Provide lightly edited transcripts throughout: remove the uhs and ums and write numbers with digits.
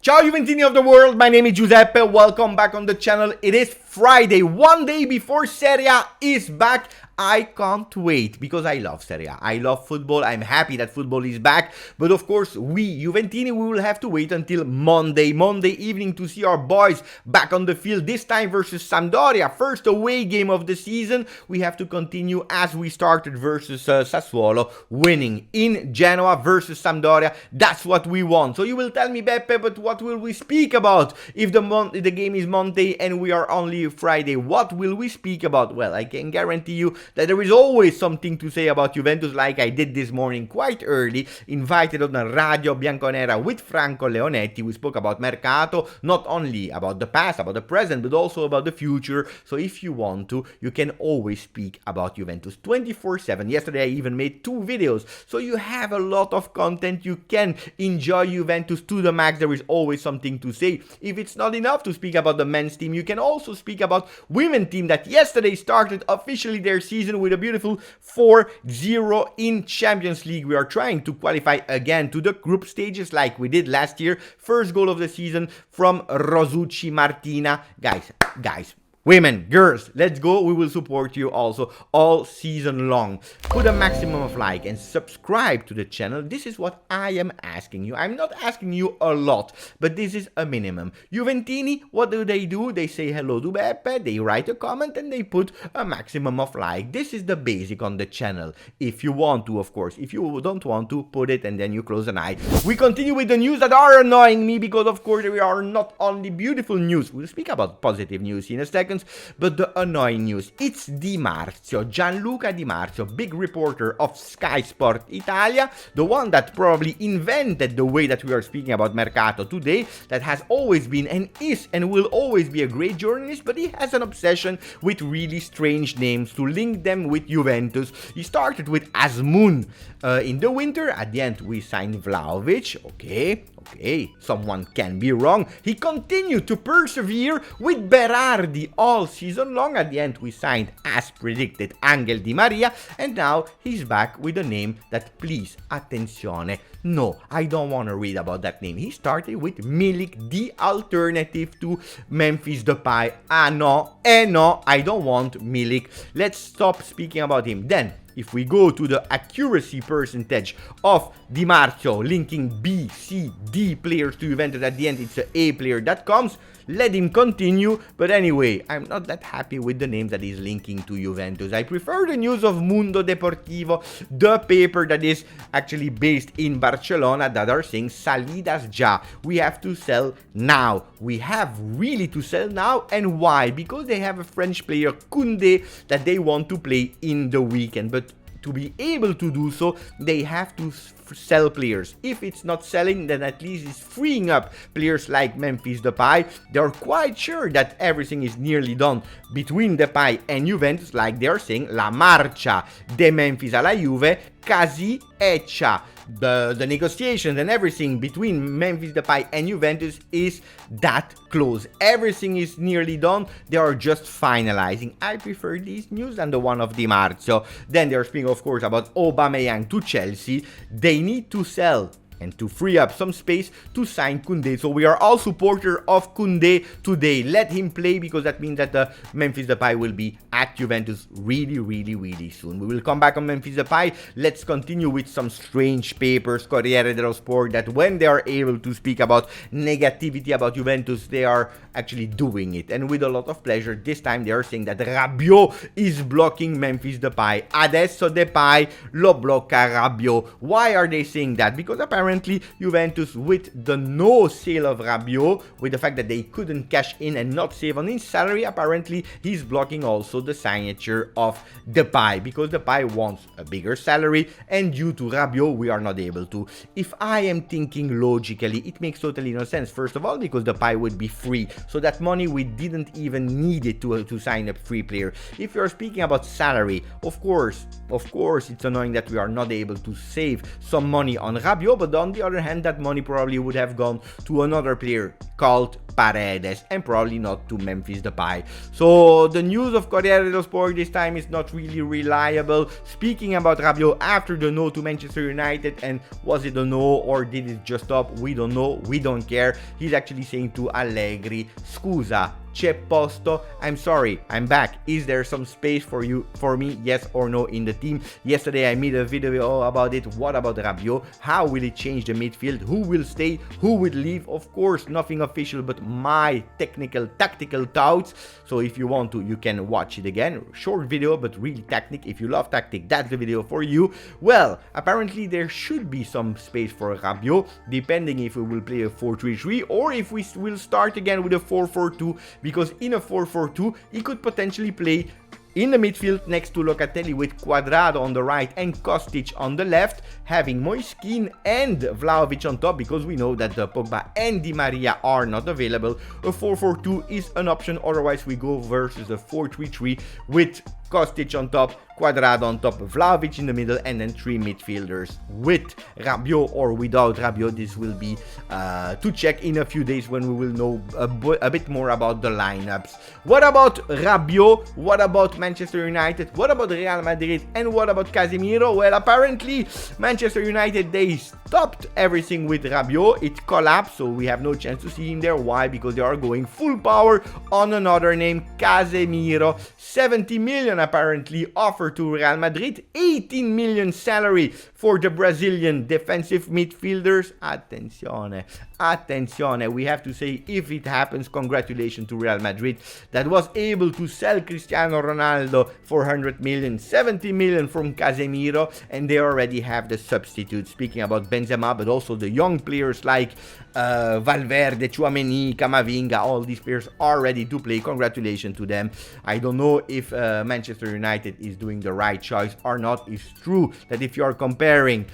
Ciao Juventini of the world, my name is Giuseppe, welcome back on the channel. It is Friday, one day before Serie A is back. I can't wait because I love Serie A. I love football. I'm happy that football is back. But of course, we, Juventini, we will have to wait until Monday evening to see our boys back on the field. This time versus Sampdoria. First away game of the season. We have to continue as we started versus Sassuolo, winning in Genoa versus Sampdoria. That's what we want. So you will tell me, Beppe, but what will we speak about if the game is Monday and we are only Friday? What will we speak about? Well, I can guarantee you that there is always something to say about Juventus, like I did this morning quite early, invited on a Radio Bianconera with Franco Leonetti. We spoke about Mercato, not only about the past, about the present, but also about the future. So if you want to, you can always speak about Juventus 24/7. Yesterday I even made 2 videos, so you have a lot of content. You can enjoy Juventus to the max. There is always something to say. If it's not enough to speak about the men's team, you can also speak about women's team that yesterday started officially their season with a beautiful 4-0 in Champions League. We are trying to qualify again to the group stages like we did last year. First goal of the season from Rosucci Martina. Guys, women, girls, let's go. We will support you also all season long. Put a maximum of like and subscribe to the channel. This is what I am asking you. I'm not asking you a lot, but this is a minimum. Juventini, what do? They say hello to Beppe, they write a comment, and they put a maximum of like. This is the basic on the channel. If you want to, of course. If you don't want to, put it and then you close an eye. We continue with the news that are annoying me because, of course, there are not only beautiful news. We'll speak about positive news in a second. But the annoying news, it's Di Marzio, Gianluca Di Marzio, big reporter of Sky Sport Italia, the one that probably invented the way that we are speaking about Mercato today, that has always been and is and will always be a great journalist, but he has an obsession with really strange names to link them with Juventus. He started with Asmun in the winter. At the end, we signed Vlahovic. Okay, someone can be wrong. He continued to persevere with Berardi all season long. At the end, we signed, as predicted, Angel Di Maria, and now he's back with a name that, please, attenzione, no, I don't want to read about that name. He started with Milik, the alternative to Memphis Depay. No, I don't want Milik. Let's stop speaking about him. Then, if we go to the accuracy percentage of Di Marzio linking B, C, D players to Juventus, at the end it's a A player that comes. Let him continue. But anyway, I'm not that happy with the name that is linking to Juventus. I prefer the news of Mundo Deportivo, the paper that is actually based in Barcelona, that are saying salidas ya. We have to sell now. We have really to sell now. And why? Because they have a French player, Koundé, that they want to play in the weekend. But to be able to do so, they have to sell players. If it's not selling, then at least it's freeing up players like Memphis Depay. They're quite sure that everything is nearly done between Depay and Juventus, like they're saying, la marcia de Memphis alla Juve casi hecha. The negotiations and everything between Memphis Depay and Juventus is that close. Everything is nearly done. They are just finalizing. I prefer this news than the one of Di Marzio. Then they're speaking, of course, about Aubameyang to Chelsea. They need to sell and to free up some space to sign Koundé. So we are all supporters of Koundé today. Let him play, because that means that the Memphis Depay will be at Juventus really soon. We will come back on Memphis Depay. Let's continue with some strange papers, Corriere dello Sport, that when they are able to speak about negativity about Juventus, they are actually doing it, and with a lot of pleasure. This time they are saying that Rabiot is blocking Memphis Depay. Adesso Depay lo blocca Rabiot. Why are they saying that? Because apparently Juventus, with the no sale of Rabiot, with the fact that they couldn't cash in and not save on his salary, apparently he's blocking also the signature of Depay, because Depay wants a bigger salary, and due to Rabiot we are not able to. If I am thinking logically, it makes totally no sense. First of all, because Depay would be free, so that money we didn't even need it to sign a free player. If you're speaking about salary, of course it's annoying that we are not able to save some money on Rabiot, but on the other hand, that money probably would have gone to another player called Paredes, and probably not to Memphis Depay. So the news of Corriere dello Sport this time is not really reliable. Speaking about Rabiot after the no to Manchester United, and was it a no or did it just stop? We don't know, we don't care. He's actually saying to Allegri, scusa, c'è posto, I'm sorry, I'm back. Is there some space for me, yes or no, in the team? Yesterday I made a video about it. What about Rabiot? How will it change the midfield? Who will stay? Who will leave? Of course, nothing official, but my tactical thoughts. So if you want to, you can watch it again. Short video, but really tactic. If you love tactic, that's the video for you. Well, apparently there should be some space for Rabiot, depending if we will play a 4-3-3 or if we will start again with a 4-4-2, because in a 4-4-2, he could potentially play in the midfield next to Locatelli with Cuadrado on the right and Kostic on the left, having Moiskin and Vlahovic on top, because we know that Pogba and Di Maria are not available. A 4-4-2 is an option, otherwise we go versus a 4-3-3 with Kostic on top, Cuadrado on top, Vlahovic in the middle, and then 3 midfielders with Rabiot or without Rabiot. This will be to check in a few days when we will know a bit more about the lineups. What about Rabiot? What about Manchester United? What about Real Madrid? And what about Casemiro? Well, apparently Manchester United, they stopped everything with Rabiot. It collapsed, so we have no chance to see him there. Why? Because they are going full power on another name, Casemiro. 70 million apparently offered to Real Madrid, 18 million salary for the Brazilian defensive midfielders. Attenzione, we have to say, if it happens, congratulations to Real Madrid that was able to sell Cristiano Ronaldo for 100 million, 70 million from Casemiro, and they already have the substitute. Speaking about Benzema, but also the young players like Valverde, Tchouaméni, Camavinga, all these players are ready to play. Congratulations to them. I don't know if Manchester United is doing the right choice or not. It's true that if you are comparing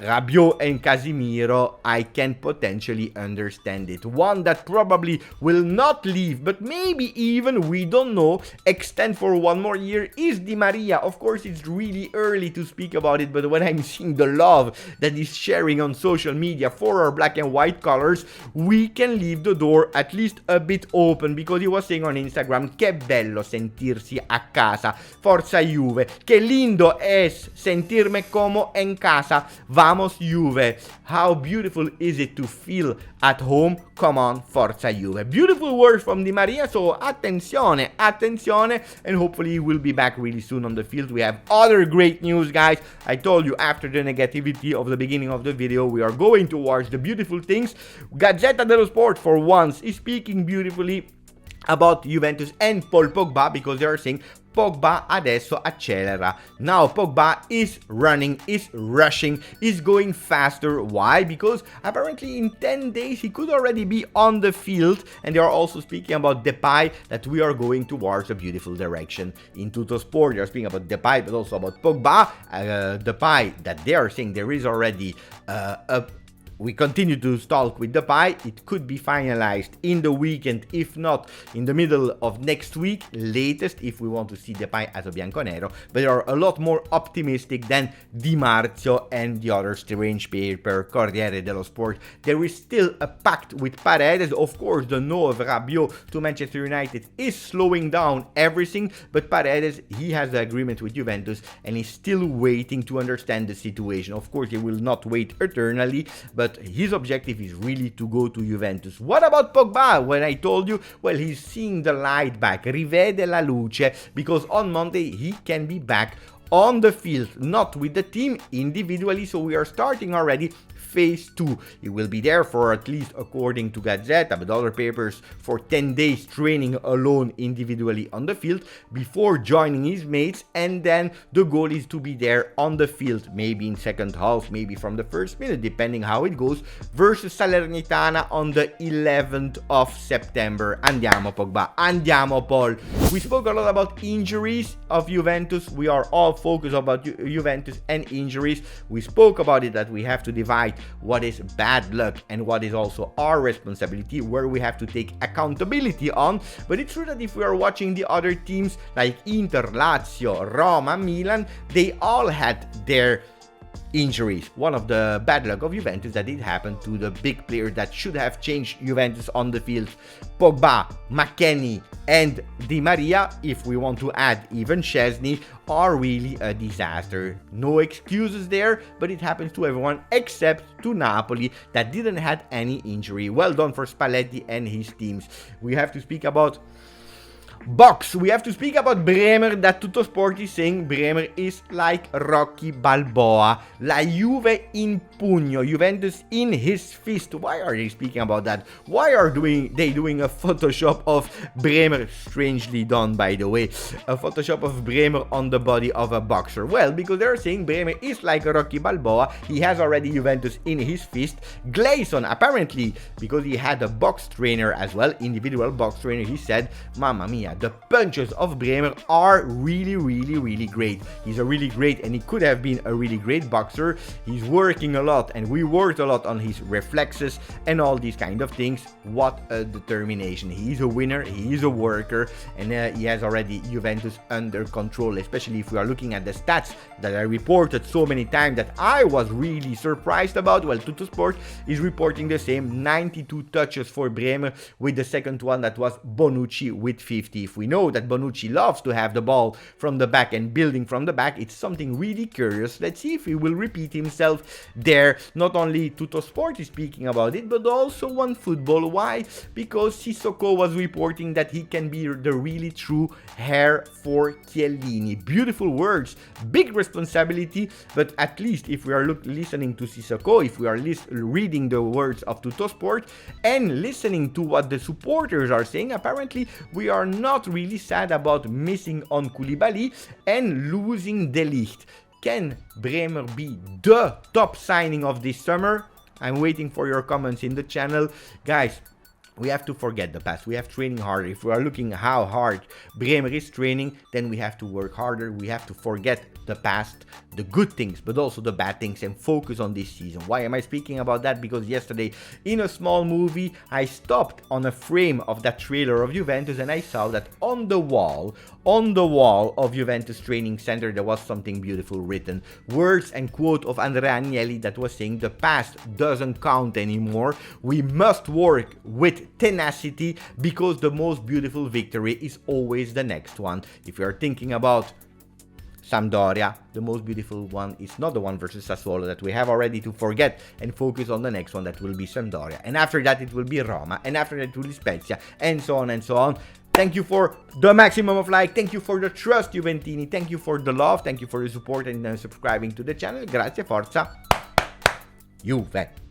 Rabiot and Casemiro, I can potentially understand it. One that probably will not leave, but maybe even, we don't know, extend for one more year is Di Maria. Of course, it's really early to speak about it, but when I'm seeing the love that he's sharing on social media for our black and white colors, we can leave the door at least a bit open, because he was saying on Instagram, che bello sentirsi a casa, forza Juve, che lindo es sentirme como en casa, vamos Juve. How beautiful is it to feel at home? Come on, forza Juve. Beautiful words from Di Maria, so attenzione, and hopefully he will be back really soon on the field. We have other great news, guys. I told you, after the negativity of the beginning of the video, we are going towards the beautiful things. Gazzetta dello Sport, for once, is speaking beautifully about Juventus and Paul Pogba, because they are saying Pogba adesso accelera. Now Pogba is running, is rushing, is going faster. Why? Because apparently in 10 days he could already be on the field, and they are also speaking about Depay, that we are going towards a beautiful direction. In Tuttosport they are speaking about Depay, but also about Pogba. Depay, that they are saying there is already we continue to talk with Depay. It could be finalized in the weekend, if not in the middle of next week, latest, if we want to see Depay as a bianconero. But they are a lot more optimistic than Di Marzio and the other strange paper, Corriere dello Sport. There is still a pact with Paredes. Of course, the no of Rabiot to Manchester United is slowing down everything, but Paredes, he has the agreement with Juventus and is still waiting to understand the situation. Of course, he will not wait eternally, but his objective is really to go to Juventus. What about Pogba? When I told you, well, he's seeing the light back, rivede la luce, because on Monday he can be back on the field, not with the team, individually. So we are starting already phase 2. He will be there for, at least according to Gazzetta, but other papers, for 10 days training alone individually on the field before joining his mates, and then the goal is to be there on the field, maybe in second half, maybe from the first minute, depending how it goes, versus Salernitana on the 11th of September. Andiamo Pogba, andiamo Paul. We spoke a lot about injuries of Juventus. We are all focused about Juventus and injuries. We spoke about it, that we have to divide what is bad luck and what is also our responsibility, where we have to take accountability on. But it's true that if we are watching the other teams like Inter, Lazio, Roma, Milan, they all had their injuries. One of the bad luck of Juventus that it happened to the big players that should have changed Juventus on the field. Pogba, McKennie and Di Maria, if we want to add even Szczesny, are really a disaster. No excuses there, but it happens to everyone except to Napoli that didn't have any injury. Well done for Spalletti and his teams. We have to speak about we have to speak about Bremer, that Tuttosport is saying Bremer is like Rocky Balboa. La Juve in pugno, Juventus in his fist. Why are they speaking about that? Why are they doing a Photoshop of Bremer? Strangely done, by the way. A Photoshop of Bremer on the body of a boxer. Well, because they're saying Bremer is like Rocky Balboa. He has already Juventus in his fist. Gleison, apparently, because he had a box trainer as well, individual box trainer, he said, Mamma mia, the punches of Bremer are really great. He's a really great, and he could have been a really great boxer. He's working a lot, and we worked a lot on his reflexes and all these kind of things. What a determination. He's a winner, he is a worker, and he has already Juventus under control, especially if we are looking at the stats that I reported so many times that I was really surprised about. Well, Tuttosport is reporting the same, 92 touches for Bremer, with the second one that was Bonucci with 50. If we know that Bonucci loves to have the ball from the back and building from the back, it's something really curious. Let's see if he will repeat himself there. Not only Tuttosport is speaking about it, but also OneFootball. Why? Because Sissoko was reporting that he can be the really true heir for Chiellini. Beautiful words, big responsibility, but at least if we are listening to Sissoko, if we are reading the words of Tuttosport and listening to what the supporters are saying, apparently we are not really sad about missing on Koulibaly and losing De Ligt. Can Bremer be the top signing of this summer? I'm waiting for your comments in the channel. Guys, we have to forget the past. We have training harder. If we are looking how hard Bremer is training, then we have to work harder. We have to forget the past, the good things, but also the bad things, and focus on this season. Why am I speaking about that? Because yesterday in a small movie, I stopped on a frame of that trailer of Juventus and I saw that on the wall of Juventus training center, there was something beautiful written. Words and quote of Andrea Agnelli that was saying the past doesn't count anymore. We must work with tenacity because the most beautiful victory is always the next one. If you are thinking about Sampdoria, the most beautiful one is not the one versus Sassuolo that we have already to forget and focus on the next one that will be Sampdoria. And after that it will be Roma, and after that it will be Spezia, and so on and so on. Thank you for the maximum of like. Thank you for the trust, Juventini. Thank you for the love. Thank you for the support and subscribing to the channel. Grazie, forza, Juve.